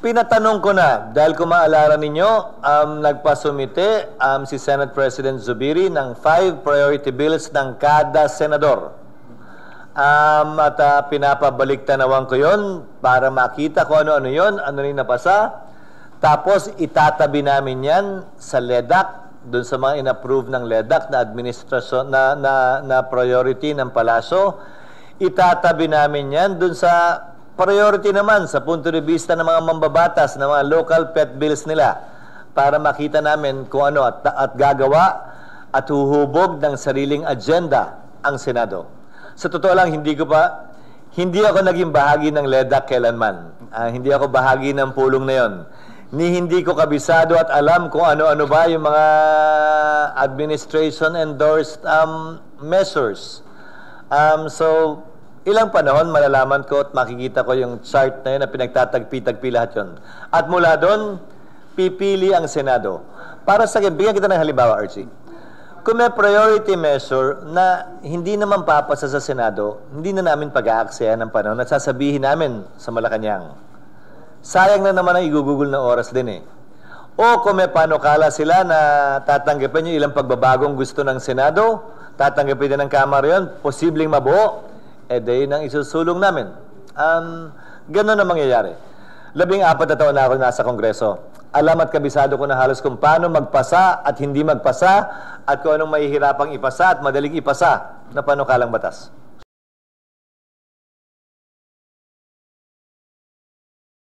Pinatanong ko na, dahil kung maalala ninyo, nagpasumite si Senate President Zubiri ng 5 priority bills ng kada senador. Pinapabalik tanawan ko yon para makita ko ano-ano yon, ano rin napasa. Tapos itatabi namin yan sa LEDAC, dun sa mga inapprove ng LEDAC na administrasyon na priority ng palasyo. Itatabi namin yan dun sa priority naman sa punto de vista ng mga mambabatas, ng mga local pet bills nila para makita namin kung ano at gagawa at huhubog ng sariling agenda ang Senado. Sa totoo lang, hindi ako naging bahagi ng LEDAC kailanman. Hindi ako bahagi ng pulong na yon. Hindi ko kabisado at alam kung ano-ano ba yung mga administration-endorsed measures. So, ilang panahon malalaman ko at makikita ko yung chart na yun na pinagtatagpi-tagpi lahat yun. At mula doon, pipili ang Senado. Para sa akin, bigyan kita ng halimbawa, Archie. Kung may priority measure na hindi naman papasa sa Senado, hindi na namin pag-aaksayan ng panahon at sasabihin namin sa Malacanang. Sayang na naman ang igugugol na oras din eh. O kung may panukala sila na tatanggapin yung ilang pagbabagong gusto ng Senado, tatanggapin din ng Kamara yun, posibleng mabuo, day nang isusulong namin. Ganun ang mangyayari. 14 na taon na ako nasa Kongreso. Alam at kabisado ko na halos kung paano magpasa at hindi magpasa at kung anong mahihirapang ipasa at madaling ipasa na panukalang batas.